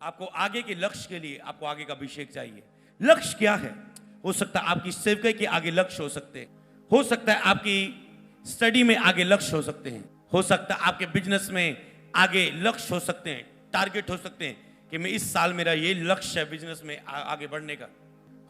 आपको आगे के लक्ष्य के लिए आपको आगे का अभिषेक चाहिए। लक्ष्य क्या है? हो सकता है आपकी सेवकाई के आगे लक्ष्य हो सकते हैं, हो सकता है आपकी स्टडी में आगे लक्ष्य हो सकते हैं, हो सकता है आपके बिजनेस में आगे लक्ष्य हो सकते हैं, टारगेट हो सकते हैं कि मैं इस साल मेरा ये लक्ष्य है बिजनेस में आगे बढ़ने का।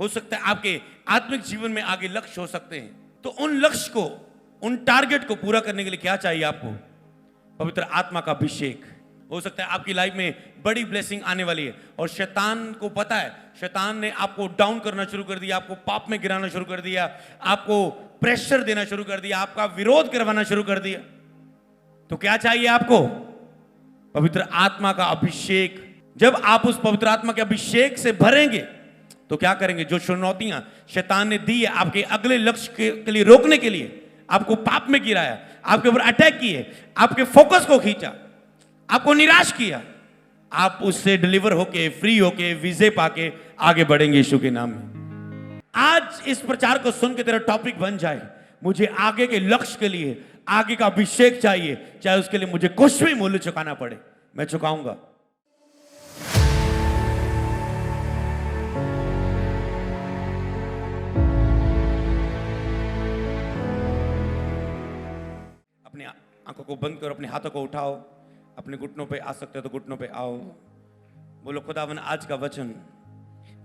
हो सकता है आपके आत्मिक जीवन में आगे लक्ष्य हो सकते हैं। तो उन लक्ष्य को, उन टारगेट को पूरा करने के लिए क्या चाहिए आपको? पवित्र आत्मा का अभिषेक। हो सकता है आपकी लाइफ में बड़ी ब्लेसिंग आने वाली है और शैतान को पता है, शैतान ने आपको डाउन करना शुरू कर दिया, आपको पाप में गिराना शुरू कर दिया, आपको प्रेशर देना शुरू कर दिया, आपका विरोध करवाना शुरू कर दिया। तो क्या चाहिए आपको? पवित्र आत्मा का अभिषेक। जब आप उस पवित्र आत्मा के अभिषेक से भरेंगे तो क्या करेंगे? जो चुनौतियां शैतान ने दी है आपके अगले लक्ष्य के लिए रोकने के लिए, आपको पाप में गिराया, आपके ऊपर अटैक किए, आपके फोकस को खींचा, आपको निराश किया, आप उससे डिलीवर होके, फ्री होके, विजय पाके आगे बढ़ेंगे यीशु के नाम में। आज इस प्रचार को सुन के तेरा टॉपिक बन जाए, मुझे आगे के लक्ष्य के लिए आगे का अभिषेक चाहिए, चाहे उसके लिए मुझे कुछ भी मूल्य चुकाना पड़े, मैं चुकाऊंगा। अपनी आंखों को बंद करो, अपने हाथों को उठाओ, अपने घुटनों पे आ सकते हो तो घुटनों पे आओ। बोलो खुदावन, आज का वचन,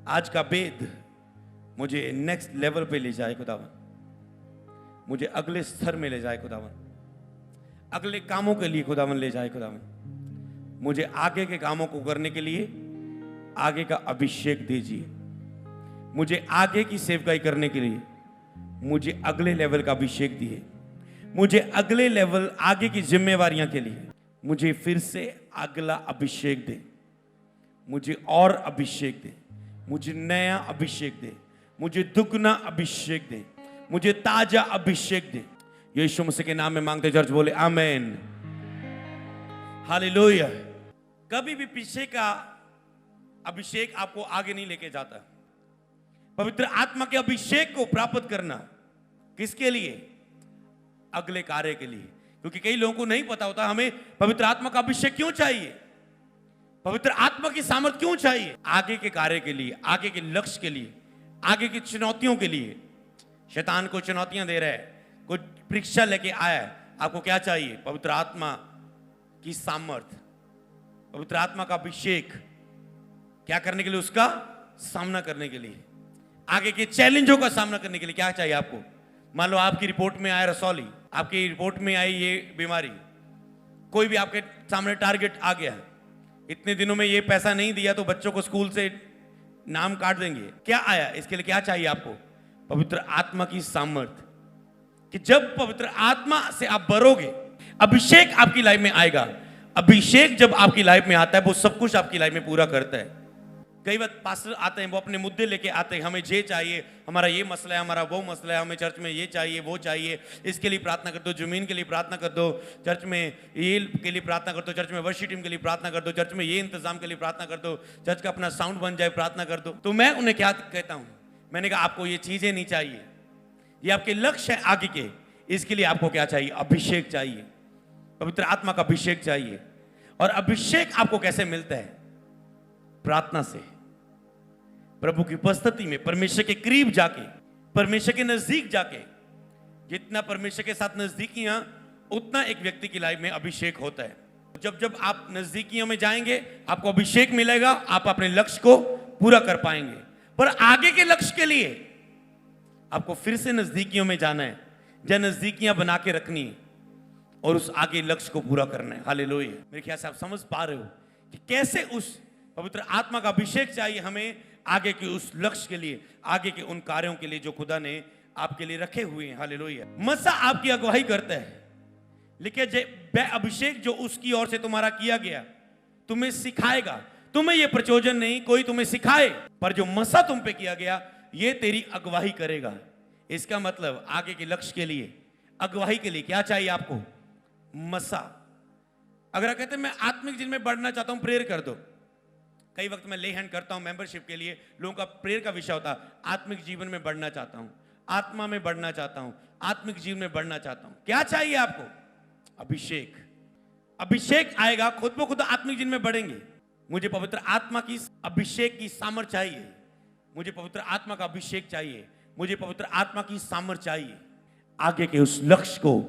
आज का वेद मुझे नेक्स्ट लेवल पे ले जाए खुदावन, मुझे अगले स्तर में ले जाए खुदावन, अगले कामों के लिए खुदावन ले जाए खुदावन, मुझे आगे के कामों को करने के लिए आगे का अभिषेक दीजिए, मुझे आगे की सेवकाई करने के लिए मुझे अगले लेवल का अभिषेक दिए, मुझे अगले लेवल, आगे की जिम्मेवारियां के लिए मुझे फिर से अगला अभिषेक दे, मुझे और अभिषेक दे, मुझे नया अभिषेक दे, मुझे दुगना अभिषेक दे, मुझे ताजा अभिषेक दे। यीशु मसीह के नाम में मांगते, चर्च बोले आमेन, हालेलुया। कभी भी पीछे का अभिषेक आपको आगे नहीं लेके जाता। पवित्र आत्मा के अभिषेक को प्राप्त करना किसके लिए? अगले कार्य के लिए। क्योंकि कई लोगों को नहीं पता होता हमें पवित्र आत्मा का अभिषेक क्यों चाहिए, पवित्र आत्मा की सामर्थ क्यों चाहिए? आगे के कार्य के लिए, आगे के लक्ष्य के लिए, आगे की चुनौतियों के लिए। शैतान को चुनौतियां दे रहा है, कुछ परीक्षा लेके आया है, आपको क्या चाहिए? पवित्र आत्मा की सामर्थ, पवित्र आत्मा का अभिषेक। क्या करने के लिए? उसका सामना करने के लिए, आगे के चैलेंजों का सामना करने के लिए क्या चाहिए आपको? मान लो आपकी रिपोर्ट में आया रसौली, आपकी रिपोर्ट में आई ये बीमारी, कोई भी आपके सामने टारगेट आ गया, इतने दिनों में ये पैसा नहीं दिया तो बच्चों को स्कूल से नाम काट देंगे। क्या आया? इसके लिए क्या चाहिए आपको? पवित्र आत्मा की सामर्थ। कि जब पवित्र आत्मा से आप भरोगे, अभिषेक आपकी लाइफ में आएगा। अभिषेक जब आपकी लाइफ में आता है, वो सब कुछ आपकी लाइफ में पूरा करता है। कई बार पास्टर आते हैं, वो अपने मुद्दे लेके आते हैं, हमें ये चाहिए, हमारा ये मसला है, हमारा वो मसला है, हमें चर्च में ये चाहिए, वो चाहिए, इसके लिए प्रार्थना कर दो, जमीन के लिए प्रार्थना कर दो, चर्च में ये के लिए प्रार्थना कर दो, चर्च में वर्शिप टीम के लिए प्रार्थना कर दो, चर्च में ये इंतजाम के लिए प्रार्थना कर दो, चर्च का अपना साउंड बन जाए, प्रार्थना कर दो। तो मैं उन्हें क्या कहता हूं? मैंने कहा आपको ये चीजें नहीं चाहिए, ये आपके लक्ष्य है आगे के, इसके लिए आपको क्या चाहिए? अभिषेक चाहिए, पवित्र आत्मा का अभिषेक चाहिए। और अभिषेक आपको कैसे मिलता है? प्रार्थना से, प्रभु की उपस्थिति में, परमेश्वर के करीब जाके, परमेश्वर के नजदीक जाके। जितना परमेश्वर के साथ नजदीकियां, उतना एक व्यक्ति की लाइफ में अभिषेक होता है। जब जब आप नजदीकियों में जाएंगे, आपको अभिषेक मिलेगा, आप अपने लक्ष्य को पूरा कर पाएंगे। पर आगे के लक्ष्य के लिए आपको फिर से नजदीकियों में जाना है, जहां नजदीकियां बना के रखनी है और उस आगे लक्ष्य को पूरा करना है। हालेलुया। मेरे ख्याल से आप समझ पा रहे हो कि कैसे उस पवित्र आत्मा का अभिषेक चाहिए हमें आगे के उस लक्ष्य के लिए, आगे के उन कार्यों के लिए जो खुदा ने आपके लिए रखे हुए हैं। हालेलुया। मसा आपकी अगुवाई करता है, लेकिन वह अभिषेक जो उसकी ओर से तुम्हारा किया गया तुम्हें सिखाएगा। तुम्हें यह प्रचोदन नहीं कोई तुम्हें सिखाए, पर जो मसा तुम पे किया गया ये तेरी अगुवाई करेगा। इसका मतलब आगे के लक्ष्य के लिए, अगुवाई के लिए क्या चाहिए आपको? मसा। अगर आप कहते हैं मैं आत्मिक जीवन में बढ़ना चाहता हूं, प्रेयर कर दो। कई वक्त मैं ले हैंड करता हूं मेंबरशिप के लिए, लोगों का प्रेयर का विषय होता है आत्मिक जीवन में बढ़ना चाहता हूं, आत्मा में बढ़ना चाहता हूं, आत्मिक जीवन में बढ़ना चाहता हूं। क्या चाहिए आपको? अभिषेक। अभिषेक आएगा, खुद ब खुद आत्मिक जीवन में बढ़ेंगे। मुझे पवित्र आत्मा की अभिषेक की सामर्थ चाहिए, मुझे पवित्र आत्मा का अभिषेक चाहिए, मुझे पवित्र आत्मा की सामर्थ चाहिए आगे के उस लक्ष्य को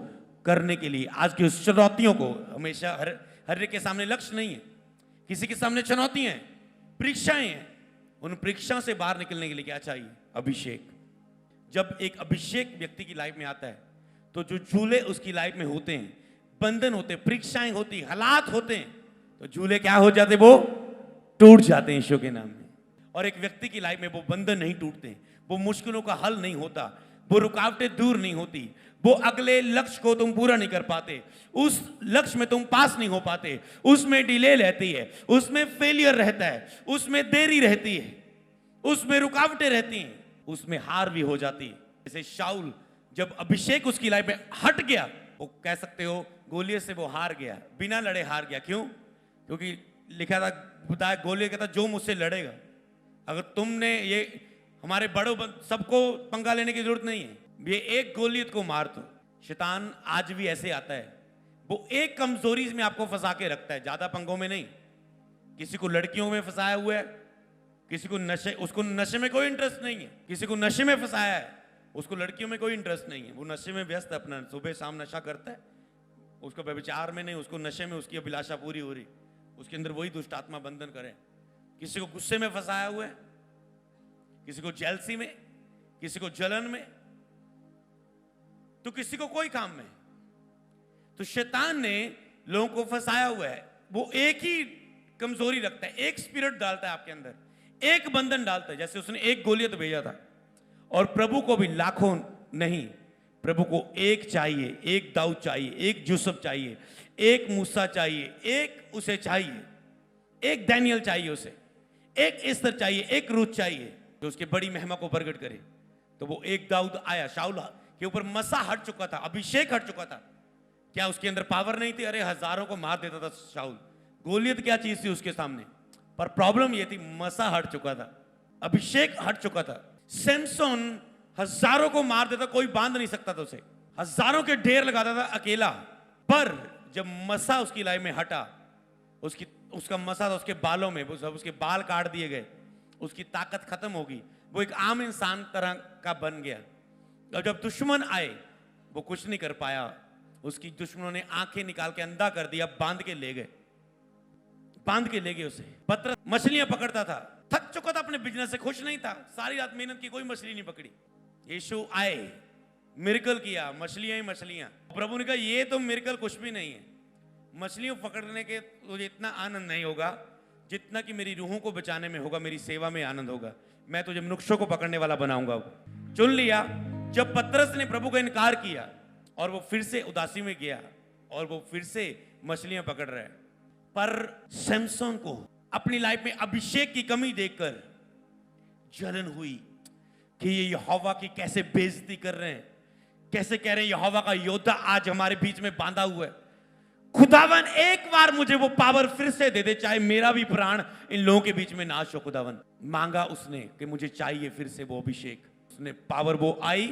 करने के लिए। आज की उस चुनौतियों को, हमेशा हर एक के सामने लक्ष्य नहीं है, किसी के सामने चुनौतियां हैं, परीक्षाएं हैं। उन परीक्षाओं से बाहर निकलने के लिए क्या चाहिए? अभिषेक। जब एक अभिषेक व्यक्ति की लाइफ में आता है तो जो झूले उसकी लाइफ में होते हैं, बंधन होते हैं, परीक्षाएं होती, हालात होते हैं, तो झूले क्या हो जाते? वो टूट जाते हैं यीशु के नाम में। और एक व्यक्ति की लाइफ में वो बंधन नहीं टूटते, वो मुश्किलों का हल नहीं होता, वो रुकावटें दूर नहीं होती, वो अगले लक्ष्य को तुम पूरा नहीं कर पाते, उस लक्ष्य में तुम पास नहीं हो पाते, उसमें डिले रहती है, उसमें फेलियर रहता है, उसमें देरी रहती है, उसमें रुकावटें रहती हैं, उसमें हार भी हो जाती है। जैसे शाऊल, जब अभिषेक उसकी लाइफ में हट गया, वो कह सकते हो गोलियत से वो हार गया, बिना लड़े हार गया। क्यों? क्योंकि लिखा था, बताया, गोलियत कहता जो मुझसे लड़ेगा, अगर तुमने ये हमारे बड़ों सबको पंगा लेने की जरूरत नहीं है, ये एक गोलियत को मार दो। शैतान आज भी ऐसे आता है, वो एक कमजोरी में आपको फंसा के रखता है, ज्यादा पंगों में नहीं। किसी को लड़कियों में फंसाया हुआ है, किसी को नशे, उसको नशे में कोई इंटरेस्ट नहीं है, किसी को नशे में फंसाया है, उसको लड़कियों में कोई इंटरेस्ट नहीं है, वो नशे में व्यस्त है, अपना सुबह शाम नशा करता है, उसको व्यभिचार में नहीं, उसको नशे में उसकी अभिलाषा पूरी हो रही, उसके अंदर वही दुष्ट आत्मा बंधन करे। किसी को गुस्से में फंसाया हुआ है, किसी को जेलसी में, किसी को जलन में, तो किसी को कोई काम में। तो शैतान ने लोगों को फंसाया हुआ है, वो एक ही कमजोरी रखता है, एक स्पिरिट डालता है आपके अंदर, एक बंधन डालता है। जैसे उसने एक गोलियत भेजा था, और प्रभु को भी लाखों नहीं, प्रभु को एक चाहिए, एक दाऊद चाहिए, एक यूसुफ चाहिए, एक मूसा चाहिए, एक उसे चाहिए, एक दानियल चाहिए, उसे एक एस्तर चाहिए, एक रूत चाहिए जो उसके बड़ी महिमा को प्रकट करे। तो वो एक दाऊद आया, शाऊल के ऊपर मसा हट चुका था, अभिषेक हट चुका था। क्या उसके अंदर पावर नहीं थी? अरे हजारों को मार देता था शाऊल, गोलियत क्या चीज थी उसके सामने। पर प्रॉब्लम ये थी, मसा हट चुका था, अभिषेक हट चुका था। सैमसन हजारों को मार देता, कोई बांध नहीं सकता था उसे, हजारों के ढेर लगाता था अकेला। पर जब मसा उसकी लाइफ में हटा, उसका मसा था उसके बालों में, उसके बाल काट दिए गए, उसकी ताकत खत्म होगी, वो एक आम इंसान तरह का बन गया। और जब दुश्मन आए, वो कुछ नहीं कर पाया, उसकी दुश्मनों ने आंखें निकाल के अंधा कर दिया, बांध के ले गए, बांध के ले गए उसे। पतरस मछलियां पकड़ता था, थक चुका था अपने बिजनेस से, खुश नहीं था, सारी रात मेहनत की, कोई मछली नहीं पकड़ी। यीशु आए, मिरेकल किया, मछलियां ही मछलियां। प्रभु ने कहा ये तो मिरेकल कुछ भी नहीं है, मछलियों पकड़ने के तुझे इतना आनंद नहीं होगा जितना कि मेरी रूहों को बचाने में होगा, मेरी सेवा में आनंद होगा। मैं तुझे मनुष्यों को पकड़ने वाला बनाऊंगा। चुन लिया। जब पतरस ने प्रभु का इनकार किया और वो फिर से उदासी में गया और वो फिर से मछलियां पकड़ रहा है। पर सैमसन को अपनी लाइफ में अभिषेक की कमी देखकर जलन हुई कि ये यहोवा की कैसे बेइज्जती कर रहे हैं, कैसे कह रहे हैं यहोवा का योद्धा आज हमारे बीच में बांधा हुआ है। खुदावन एक बार मुझे वो पावर फिर से दे दे, चाहे मेरा भी प्राण इन लोगों के बीच में नाश हो। खुदावन मांगा उसने कि मुझे चाहिए फिर से वो अभिषेक। उसने पावर वो आई,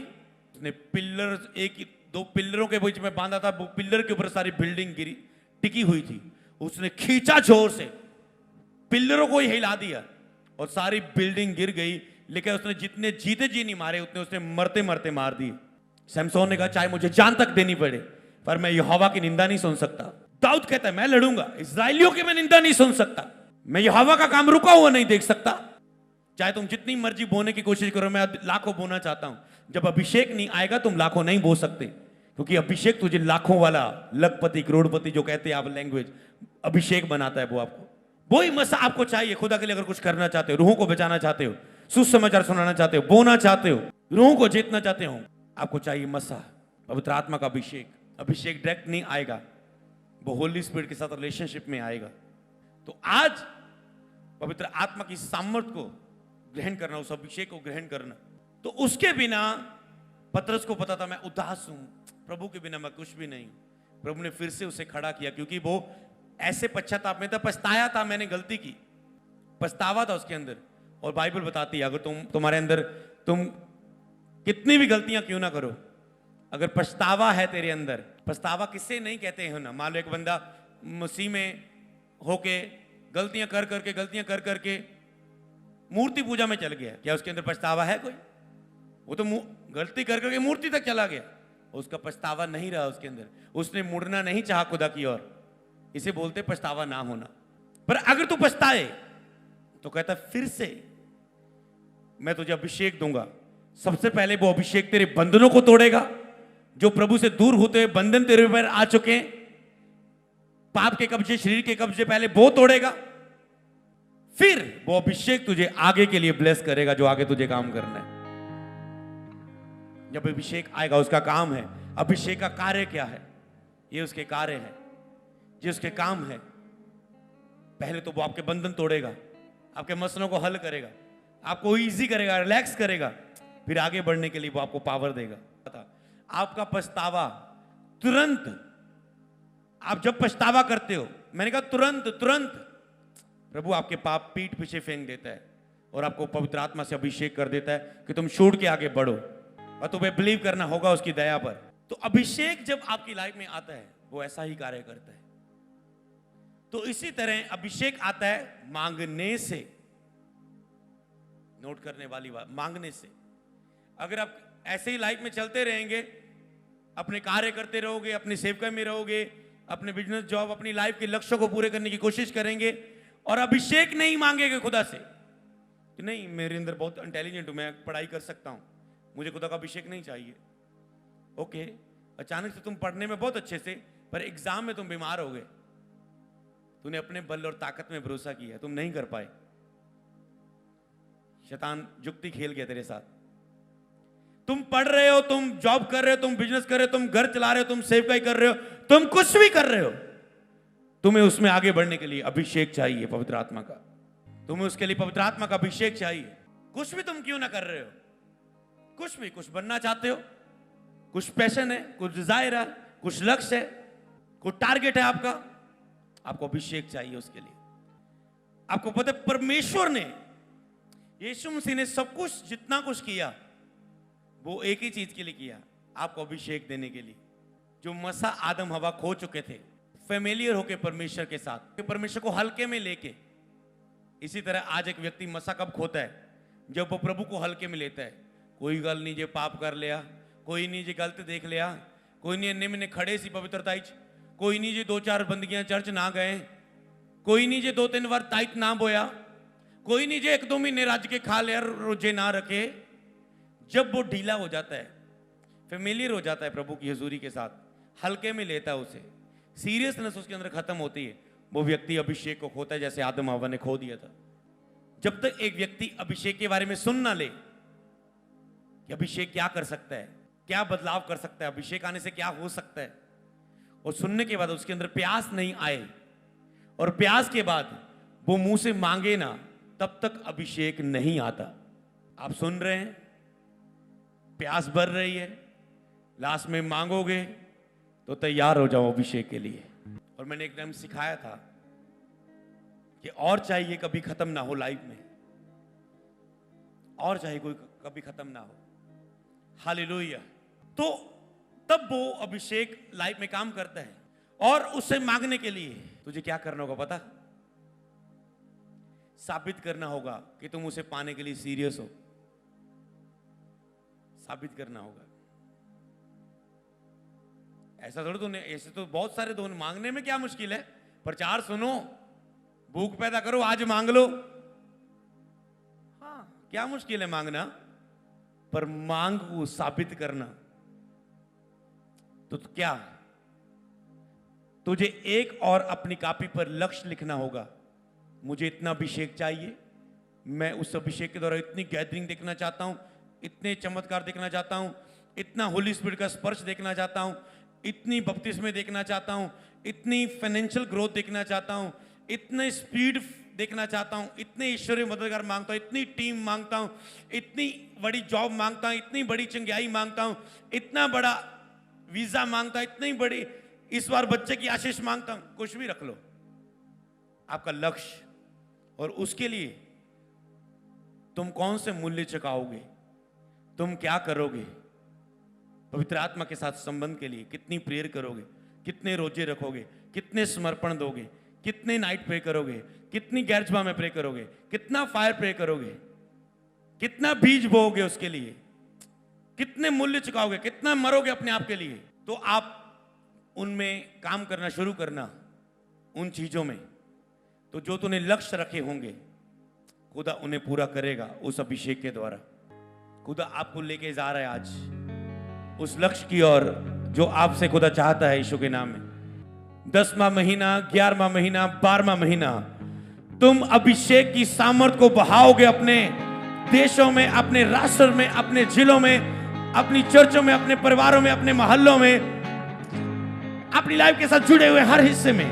उसने पिलर, एक दो पिलरों के बीच में बांधा था, वो पिलर के ऊपर सारी बिल्डिंग गिरी टिकी हुई थी, उसने खींचा जोर से, पिलरों को ही हिला दिया और सारी बिल्डिंग गिर गई। लेकिन उसने जितने जीते जी नहीं मारे, उतने उसने मरते मरते मार दिए। सैमसन ने कहा चाहे मुझे जान तक देनी पड़े, पर मैं यहोवा की निंदा नहीं सुन सकता। दाऊद कहता है मैं लड़ूंगा, इस्राएलियों की मैं निंदा नहीं सुन सकता, मैं यहोवा का काम रुका हुआ नहीं देख सकता। चाहे तुम जितनी मर्जी बोने की कोशिश करो, मैं लाखों बोना चाहता हूं। जब अभिषेक नहीं आएगा तुम लाखों नहीं बो सकते, क्योंकि अभिषेक तुझे लाखों वाला, लखपति करोड़पति जो कहते हैं आप लैंग्वेज, अभिषेक बनाता है वो आपको। वही मसा आपको चाहिए खुदा के लिए। अगर कुछ करना चाहते हो, रूहों को बचाना चाहते हो, सुसमाचार सुनाना चाहते हो, बोना चाहते हो, रूहों को जीतना चाहते हो, आपको चाहिए मसा, पवित्र आत्मा का अभिषेक। अभिषेक डायरेक्ट नहीं आएगा, वो होली स्पिरिट के साथ रिलेशनशिप में आएगा। तो आज पवित्र आत्मा की सामर्थ को ग्रहण करना, उस अभिषेक को ग्रहण करना, तो उसके बिना पतरस को पता था मैं उदास हूं, प्रभु के बिना मैं कुछ भी नहीं। प्रभु ने फिर से उसे खड़ा किया, क्योंकि वो ऐसे पश्चाताप में था, पछताया था, मैंने गलती की, पछतावा था उसके अंदर। और बाइबल बताती है अगर तुम्हारे अंदर, तुम कितनी भी गलतियां क्यों ना करो, अगर पछतावा है तेरे अंदर, पछतावा किससे नहीं कहते हैं ना, मान लो एक बंदा मसीह में होके गलतियां कर करके मूर्ति पूजा में चल गया। क्या उसके अंदर पछतावा है कोई? वो तो गलती कर करके मूर्ति तक चला गया, उसका पछतावा नहीं रहा उसके अंदर, उसने मुड़ना नहीं चाहा खुदा की ओर। इसे बोलते पछतावा ना होना। पर अगर तू पछताए तो कहता फिर से मैं तुझे अभिषेक दूंगा। सबसे पहले वो अभिषेक तेरे बंधनों को तोड़ेगा, जो प्रभु से दूर होते हुए बंधन तेरे ऊपर आ चुके हैं, पाप के कब्जे, शरीर के कब्जे, पहले वो तोड़ेगा। फिर वो अभिषेक तुझे आगे के लिए ब्लेस करेगा, जो आगे तुझे काम करना है। जब अभिषेक आएगा, उसका काम है, अभिषेक का कार्य क्या है? ये उसके कार्य है, ये उसके काम है। पहले तो वो आपके बंधन तोड़ेगा, आपके मसलों को हल करेगा, आपको इजी करेगा, रिलैक्स करेगा, फिर आगे बढ़ने के लिए वो आपको पावर देगा। आपका पछतावा तुरंत, आप जब पछतावा करते हो, मैंने कहा तुरंत तुरंत प्रभु आपके पाप पीठ पीछे फेंक देता है और आपको पवित्र आत्मा से अभिषेक कर देता है कि तुम छूट के आगे बढ़ो, और तुम्हें बिलीव करना होगा उसकी दया पर। तो अभिषेक जब आपकी लाइफ में आता है, वो ऐसा ही कार्य करता है। तो इसी तरह अभिषेक आता है मांगने से। नोट करने वाली बात, मांगने से। अगर आप ऐसे ही लाइफ में चलते रहेंगे, अपने कार्य करते रहोगे, अपनी सेवका में रहोगे, अपने बिजनेस, जॉब, अपनी लाइफ के लक्ष्यों को पूरे करने की कोशिश करेंगे और अभिषेक नहीं मांगेंगे खुदा से कि नहीं मेरे अंदर बहुत इंटेलिजेंट हूं, मैं पढ़ाई कर सकता हूं, मुझे खुदा का अभिषेक नहीं चाहिए। ओके, अचानक से तुम पढ़ने में बहुत अच्छे से, पर एग्जाम में तुम बीमार हो गए, तूने अपने बल और ताकत में भरोसा किया, तुम नहीं कर पाए, शैतान जुक्ति खेल गया तेरे साथ। तुम पढ़ रहे हो, तुम जॉब कर रहे हो, तुम बिजनेस कर रहे हो, तुम घर चला रहे हो, तुम सेवकाई कर रहे हो, तुम कुछ भी कर रहे हो, तुम्हें उसमें आगे बढ़ने के लिए अभिषेक चाहिए पवित्र आत्मा का। तुम्हें उसके लिए पवित्र आत्मा का अभिषेक चाहिए। कुछ भी तुम क्यों ना कर रहे हो, कुछ भी, कुछ बनना चाहते हो, कुछ पैशन है, कुछ डिजायर है, कुछ लक्ष्य है, कुछ टारगेट है आपका, आपको अभिषेक चाहिए उसके लिए। आपको पता है परमेश्वर ने, यीशु मसीह ने सब कुछ जितना कुछ किया वो एक ही चीज के लिए किया, आपको अभिषेक देने के लिए। जो मसा आदम हवा खो चुके थे फेमिलियर होके परमेश्वर के साथ, परमेश्वर को हल्के में लेके, इसी तरह आज एक व्यक्ति मसा कब खोता है? जब वो प्रभु को हल्के में लेता है। कोई गल नहीं जे पाप कर लिया, कोई नहीं जे गलत देख लिया, कोई नहीं निम्न खड़े सी पवित्रता, कोई नहीं जे 2-4 बंदगियां चर्च ना गए, कोई नहीं जे 2-3 बार ताइत ना बोया, कोई नहीं जे 1-2 महीने राज्य के खा लिया, रोजे ना रखे। जब वो ढीला हो जाता है, फेमिलियर हो जाता है प्रभु की हजूरी के साथ, हल्के में लेता है उसे, सीरियसनेस उसके अंदर खत्म होती है, वो व्यक्ति अभिषेक को खोता है, जैसे आदम हवा ने खो दिया था। जब तक एक व्यक्ति अभिषेक के बारे में सुन ना ले कि अभिषेक क्या कर सकता है, क्या बदलाव कर सकता है, अभिषेक आने से क्या हो सकता है, और सुनने के बाद उसके अंदर प्यास नहीं आए, और प्यास के बाद वो मुंह से मांगे ना, तब तक अभिषेक नहीं आता। आप सुन रहे हैं, प्यास बढ़ रही है, लास्ट में मांगोगे तो तैयार हो जाओ अभिषेक के लिए। और मैंने एक टाइम सिखाया था कि और चाहिए कभी खत्म ना हो लाइफ में, और चाहिए कोई कभी खत्म ना हो। हालेलुया। तो तब वो अभिषेक लाइफ में काम करता है। और उससे मांगने के लिए तुझे क्या करना होगा पता? साबित करना होगा कि तुम उसे पाने के लिए सीरियस हो, साबित करना होगा। ऐसा थोड़ा तूने, ऐसे तो बहुत सारे दोन, मांगने में क्या मुश्किल है, प्रचार सुनो, भूख पैदा करो, आज मांग लो। हाँ, क्या मुश्किल है मांगना, पर मांग को साबित करना तो क्या? तुझे एक और अपनी कॉपी पर लक्ष्य लिखना होगा, मुझे इतना अभिषेक चाहिए, मैं उस अभिषेक के द्वारा इतनी गैदरिंग देखना चाहता हूं, इतने चमत्कार देखना चाहता हूं, इतना होली स्पिरिट का स्पर्श देखना चाहता हूं, इतनी बपतिस्मे देखना चाहता हूं, इतनी फाइनेंशियल ग्रोथ देखना चाहता हूं, इतने स्पीड देखना चाहता हूं, इतने ईश्वरीय मददगार मांगता हूं, इतनी टीम मांगता हूं, इतनी बड़ी जॉब मांगता हूं, इतनी बड़ी चंगाई मांगता हूं, इतना बड़ा वीजा मांगता हूं, इतनी बड़ी इस बार बच्चे की आशीष मांगता हूं। कुछ भी रख लो आपका लक्ष्य, और उसके लिए तुम कौन से मूल्य चुकाओगे, तुम क्या करोगे, पवित्र आत्मा के साथ संबंध के लिए कितनी प्रेयर करोगे, कितने रोजे रखोगे, कितने समर्पण दोगे, कितने नाइट प्रे करोगे, कितनी गैरजबा में प्रे करोगे, कितना फायर प्रे करोगे, कितना बीज बोओगे उसके लिए, कितने मूल्य चुकाओगे, कितना मरोगे अपने आप के लिए। तो आप उनमें काम करना शुरू करना, उन चीजों में। तो जो तूने लक्ष्य रखे होंगे खुदा उन्हें पूरा करेगा उस अभिषेक के द्वारा। खुदा आपको लेके जा रहा है आज उस लक्ष्य की ओर जो आपसे खुदा चाहता है यीशु के नाम में। 10वां महीना, 11वां महीना, 12वां महीना तुम अभिषेक की सामर्थ को बहाओगे अपने देशों में, अपने राष्ट्र में, अपने जिलों में, अपनी चर्चों में, अपने परिवारों में, अपने मोहल्लों में, अपनी लाइफ के साथ जुड़े हुए हर हिस्से में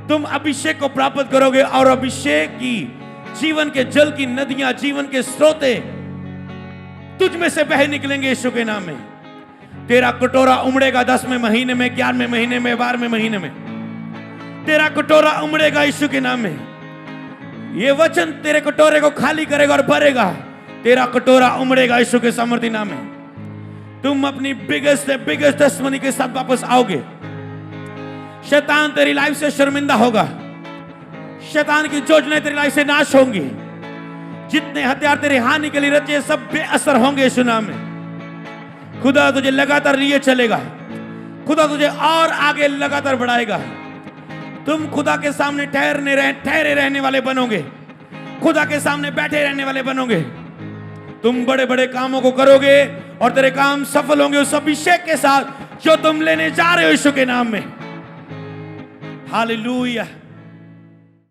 तुम अभिषेक को प्राप्त करोगे। और अभिषेक की जीवन के जल की नदियां, जीवन के स्रोते तुझ में से बह निकलेंगे यीशु के नाम में। तेरा कटोरा उमड़ेगा 10वें महीने में, 11वें महीने में, 12वें महीने में तेरा कटोरा उमड़ेगा यीशु के नाम में। ये वचन तेरे कटोरे को खाली करेगा और भरेगा। तेरा कटोरा उमड़ेगा यीशु के सामर्थी नाम में। तुम अपनी बिगेस्ट टेस्टिमनी के साथ वापस आओगे। शैतान तेरी लाइफ से शर्मिंदा होगा। शैतान की योजनाएं तेरी लाइफ से नाश होंगी। जितने हथियार तेरी हानि के लिए रचे सब बेअसर होंगे यीशु नाम में। खुदा तुझे लगातार लिए चलेगा। खुदा तुझे और आगे लगातार बढ़ाएगा। तुम खुदा के सामने ठहरे रहने वाले बनोगे। खुदा के सामने बैठे रहने वाले बनोगे। तुम बड़े बड़े कामों को करोगे और तेरे काम सफल होंगे उस अभिषेक के साथ जो तुम लेने जा रहे हो यीशु के नाम में। हालेलुया।